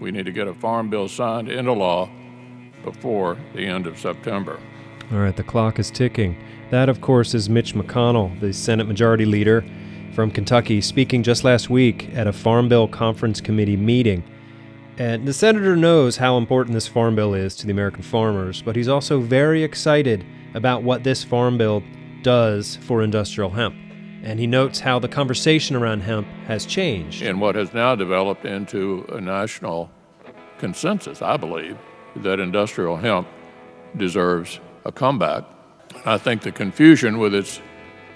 We need to get a farm bill signed into law before the end of September. All right, the clock is ticking. That, of course, is Mitch McConnell, the Senate Majority Leader from Kentucky, speaking just last week at a Farm Bill Conference Committee meeting. And the senator knows how important this farm bill is to the American farmers, but he's also very excited about what this farm bill does for industrial hemp. And he notes how the conversation around hemp has changed. And what has now developed into a national consensus, I believe, that industrial hemp deserves a comeback. I think the confusion with its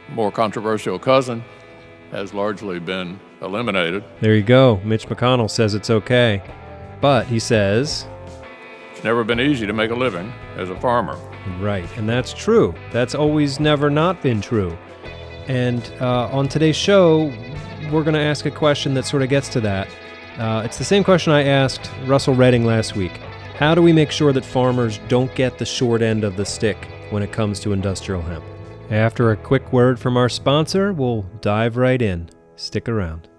more controversial cousin has largely been eliminated. There you go. Mitch McConnell says it's okay. But he says, it's never been easy to make a living as a farmer. Right, and that's true. That's always never not been true. And on today's show, we're going to ask a question that sort of gets to that. It's the same question I asked Russell Redding last week. How do we make sure that farmers don't get the short end of the stick when it comes to industrial hemp? After a quick word from our sponsor, we'll dive right in. Stick around.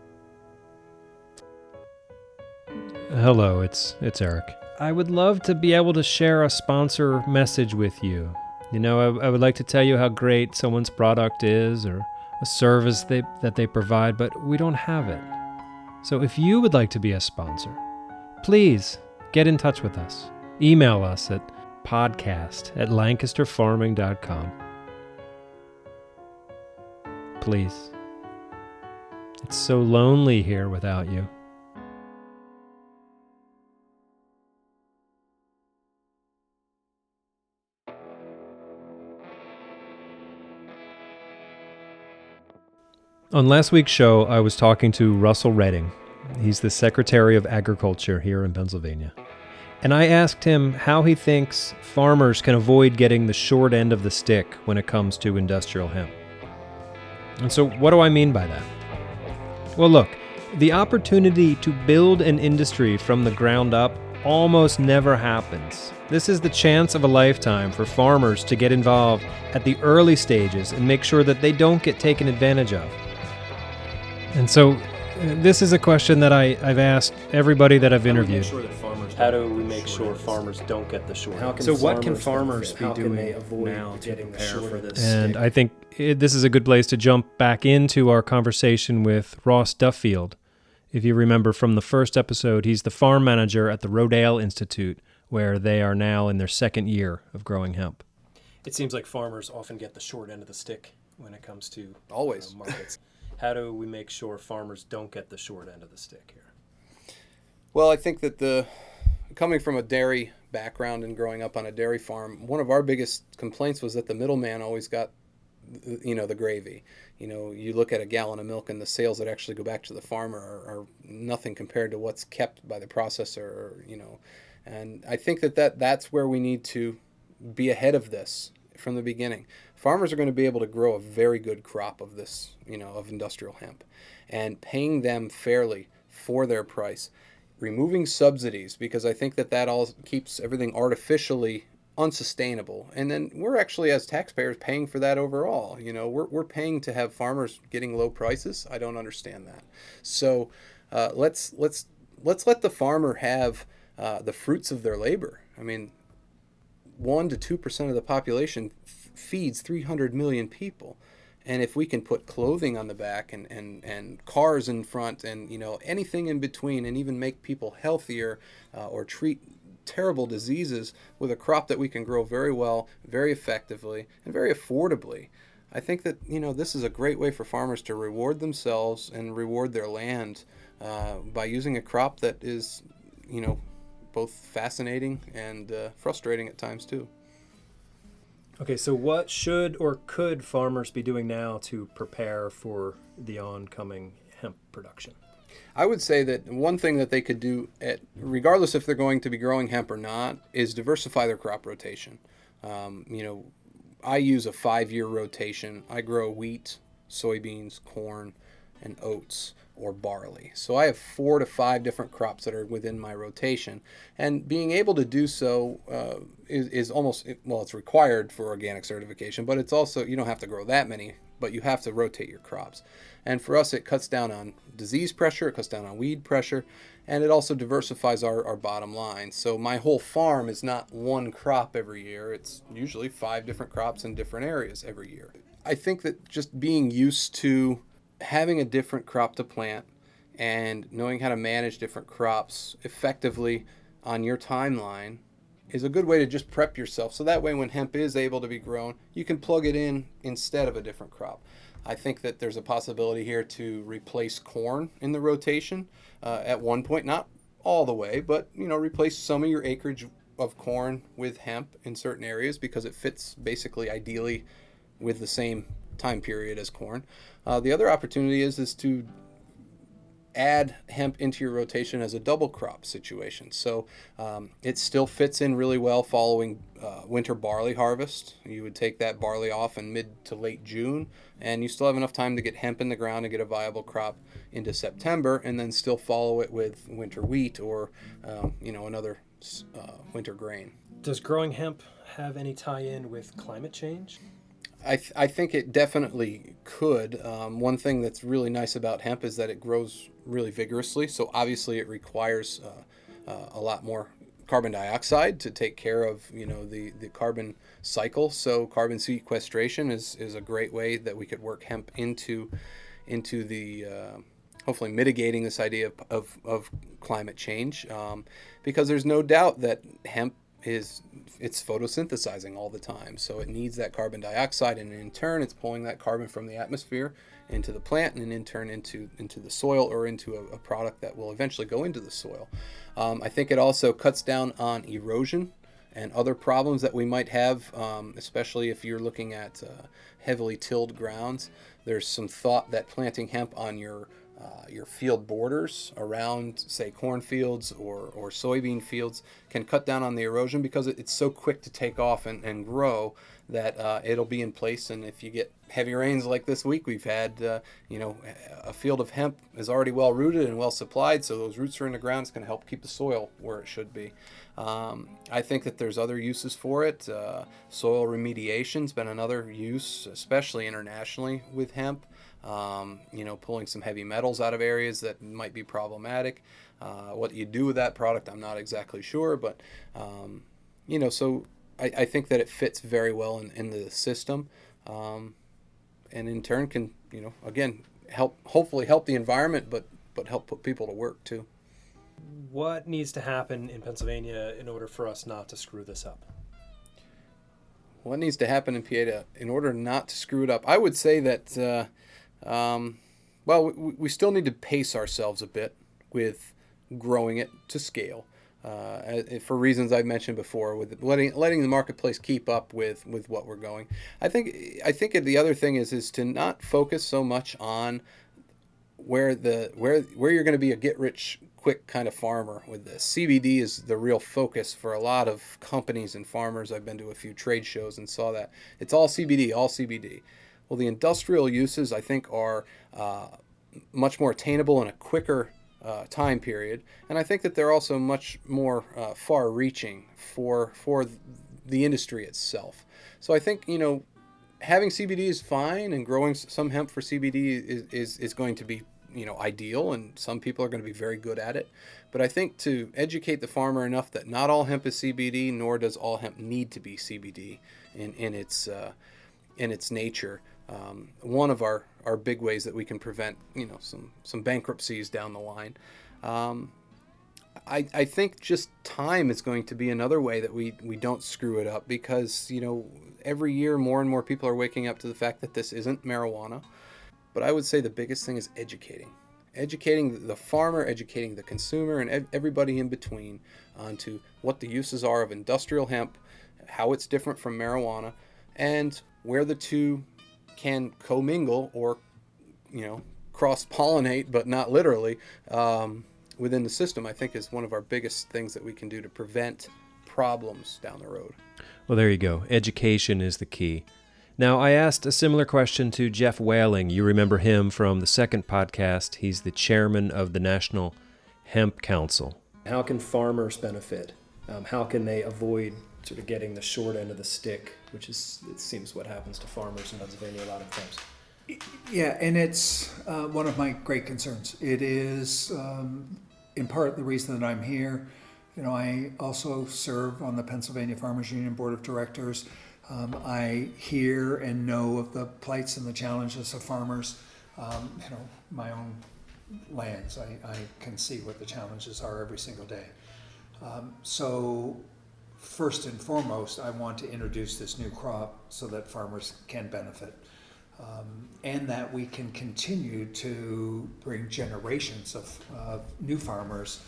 Hello, it's Eric. I would love to be able to share a sponsor message with you. You know, I would like to tell you how great someone's product is or a service that they provide, but we don't have it. So if you would like to be a sponsor, please get in touch with us. Email us at podcast@lancasterfarming.com. Please. It's so lonely here without you. On last week's show, I was talking to Russell Redding. He's the Secretary of Agriculture here in Pennsylvania. And I asked him how he thinks farmers can avoid getting the short end of the stick when it comes to industrial hemp. And so what do I mean by that? Well, look, the opportunity to build an industry from the ground up almost never happens. This is the chance of a lifetime for farmers to get involved at the early stages and make sure that they don't get taken advantage of. And so this is a question that I've asked everybody that I've interviewed. How do we make sure farmers don't get the short end? So what can farmers be doing now to prepare for this? And I think this is a good place to jump back into our conversation with Ross Duffield. If you remember from the first episode, he's the farm manager at the Rodale Institute, where they are now in their second year of growing hemp. It seems like farmers often get the short end of the stick when it comes to always markets. How do we make sure farmers don't get the short end of the stick here? Well, I think that coming from a dairy background and growing up on a dairy farm, one of our biggest complaints was that the middleman always got, the gravy. You look at a gallon of milk and the sales that actually go back to the farmer are nothing compared to what's kept by the processor, And I think that's where we need to be ahead of this from the beginning. Farmers are going to be able to grow a very good crop of this, of industrial hemp, and paying them fairly for their price, removing subsidies, because I think that all keeps everything artificially unsustainable. And then we're actually, as taxpayers, paying for that overall. We're paying to have farmers getting low prices. I don't understand that. So let's let the farmer have the fruits of their labor. I mean, 1 to 2% of the population feeds 300 million people. And if we can put clothing on the back and cars in front and, anything in between, and even make people healthier or treat terrible diseases with a crop that we can grow very well, very effectively, and very affordably, I think that, this is a great way for farmers to reward themselves and reward their land by using a crop that is, both fascinating and frustrating at times too. Okay, so what should or could farmers be doing now to prepare for the oncoming hemp production? I would say that one thing that they could do, regardless if they're going to be growing hemp or not, is diversify their crop rotation. I use a 5-year rotation. I grow wheat, soybeans, corn, and oats or barley. So I have 4 to 5 different crops that are within my rotation, and being able to do so is almost, well, it's required for organic certification, but it's also, you don't have to grow that many, but you have to rotate your crops. And for us, it cuts down on disease pressure, it cuts down on weed pressure, and it also diversifies our bottom line. So my whole farm is not one crop every year. It's usually 5 different crops in different areas every year. I think that just being used to having a different crop to plant and knowing how to manage different crops effectively on your timeline is a good way to just prep yourself. So that way when hemp is able to be grown, you can plug it in instead of a different crop. I think that there's a possibility here to replace corn in the rotation at one point, not all the way, but replace some of your acreage of corn with hemp in certain areas because it fits basically ideally with the same time period as corn. The other opportunity is to add hemp into your rotation as a double crop situation. So it still fits in really well following winter barley harvest. You would take that barley off in mid to late June, and you still have enough time to get hemp in the ground and get a viable crop into September, and then still follow it with winter wheat or another winter grain. Does growing hemp have any tie-in with climate change? I think it definitely could. One thing that's really nice about hemp is that it grows really vigorously. So obviously it requires a lot more carbon dioxide to take care of the carbon cycle. So carbon sequestration is a great way that we could work hemp into the hopefully mitigating this idea of climate change, because there's no doubt that hemp it's photosynthesizing all the time, so it needs that carbon dioxide, and in turn it's pulling that carbon from the atmosphere into the plant, and in turn into the soil, or into a product that will eventually go into the soil. I think it also cuts down on erosion and other problems that we might have, especially if you're looking at heavily tilled grounds. There's some thought that planting hemp on your field borders around, say, cornfields or soybean fields can cut down on the erosion, because it's so quick to take off and grow that it'll be in place. And if you get heavy rains like this week we've had, a field of hemp is already well rooted and well supplied, so those roots are in the ground. It's going to help keep the soil where it should be. I think that there's other uses for it. Soil remediation's been another use, especially internationally with hemp. Pulling some heavy metals out of areas that might be problematic. What you do with that product, I'm not exactly sure, but so I think that it fits very well in the system, and in turn can again hopefully help the environment, but help put people to work too. What needs to happen in Pennsylvania in order for us not to screw this up? What needs to happen in PA in order not to screw it up? I would say that we still need to pace ourselves a bit with growing it to scale, for reasons I've mentioned before, with letting the marketplace keep up with what we're going. I think the other thing is to not focus so much on where you're going to be a get rich quick kind of farmer with this. CBD is the real focus for a lot of companies and farmers. I've been to a few trade shows and saw that it's all CBD, all CBD. Well, the industrial uses, I think, are much more attainable in a quicker time period, and I think that they're also much more far-reaching for the industry itself. So I think having CBD is fine, and growing some hemp for CBD is going to be ideal, and some people are going to be very good at it. But I think to educate the farmer enough that not all hemp is CBD, nor does all hemp need to be CBD in its nature. One of our big ways that we can prevent some bankruptcies down the line. I think just time is going to be another way that we don't screw it up, because every year more and more people are waking up to the fact that this isn't marijuana. But I would say the biggest thing is educating the farmer, educating the consumer, and everybody in between onto what the uses are of industrial hemp, how it's different from marijuana, and where the two can commingle or cross-pollinate, but not literally, within the system. I think is one of our biggest things that we can do to prevent problems down the road. Well, there you go. Education is the key. Now, I asked a similar question to Geoff Whaling. You remember him from the second podcast. He's the chairman of the National Hemp Council. How can farmers benefit? How can they avoid sort of getting the short end of the stick, which is, it seems, what happens to farmers in Pennsylvania a lot of times? Yeah, and it's one of my great concerns. It is, in part, the reason that I'm here. You know, I also serve on the Pennsylvania Farmers Union Board of Directors. I hear and know of the plights and the challenges of farmers. You know, my own lands, I can see what the challenges are every single day. So first and foremost, I want to introduce this new crop so that farmers can benefit. And that we can continue to bring generations of new farmers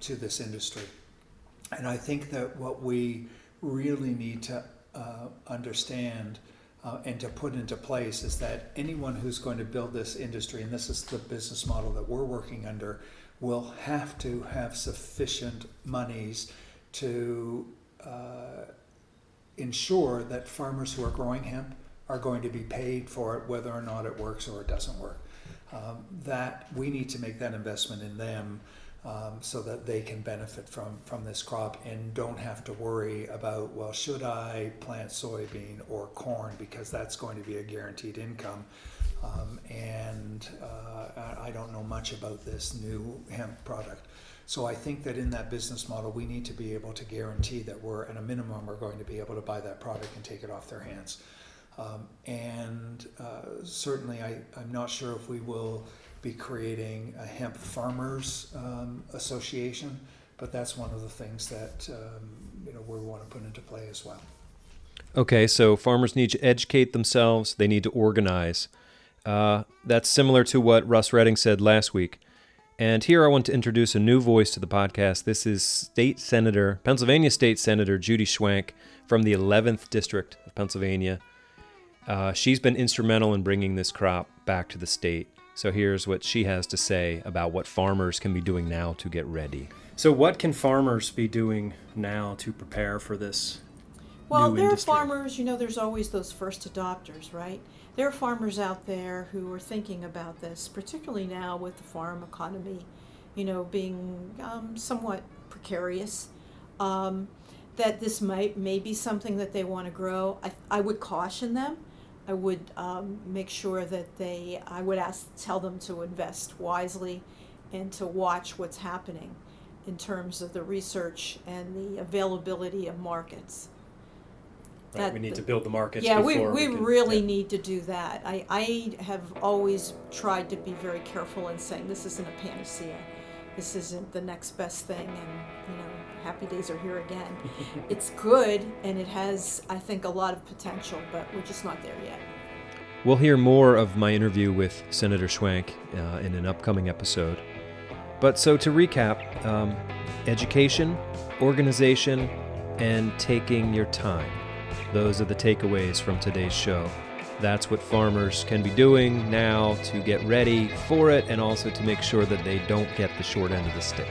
to this industry. And I think that what we really need to understand and to put into place is that anyone who's going to build this industry, and this is the business model that we're working under, will have to have sufficient monies to ensure that farmers who are growing hemp are going to be paid for it, whether or not it works or it doesn't work. That we need to make that investment in them so that they can benefit from this crop and don't have to worry about, well, should I plant soybean or corn, because that's going to be a guaranteed income. I don't know much about this new hemp product. So I think that in that business model, we need to be able to guarantee that we're, at a minimum, we're going to be able to buy that product and take it off their hands. Certainly I'm not sure if we will be creating a hemp farmers association, but that's one of the things that we want to put into play as well. Okay, so farmers need to educate themselves. They need to organize. That's similar to what Russ Redding said last week. And here I want to introduce a new voice to the podcast. This is Pennsylvania State Senator Judy Schwank from the 11th District of Pennsylvania. She's been instrumental in bringing this crop back to the state. So here's what she has to say about what farmers can be doing now to get ready. So what can farmers be doing now to prepare for this Well, new there industry? are farmers, there's always those first adopters, right? There are farmers out there who are thinking about this, particularly now with the farm economy, being somewhat precarious, that this may be something that they want to grow. I would caution them. I would make sure that I would tell them to invest wisely and to watch what's happening in terms of the research and the availability of markets. Right, we need to build the markets. Yeah, before we can, really need to do that. I have always tried to be very careful in saying this isn't a panacea. This isn't the next best thing, and happy days are here again. It's good, and it has, I think, a lot of potential, but we're just not there yet. We'll hear more of my interview with Senator Schwank in an upcoming episode. But so to recap, education, organization, and taking your time. Those are the takeaways from today's show. That's what farmers can be doing now to get ready for it and also to make sure that they don't get the short end of the stick.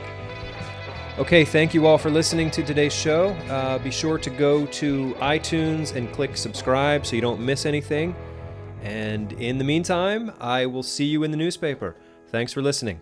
Okay, thank you all for listening to today's show. Be sure to go to iTunes and click subscribe so you don't miss anything. And in the meantime, I will see you in the newspaper. Thanks for listening.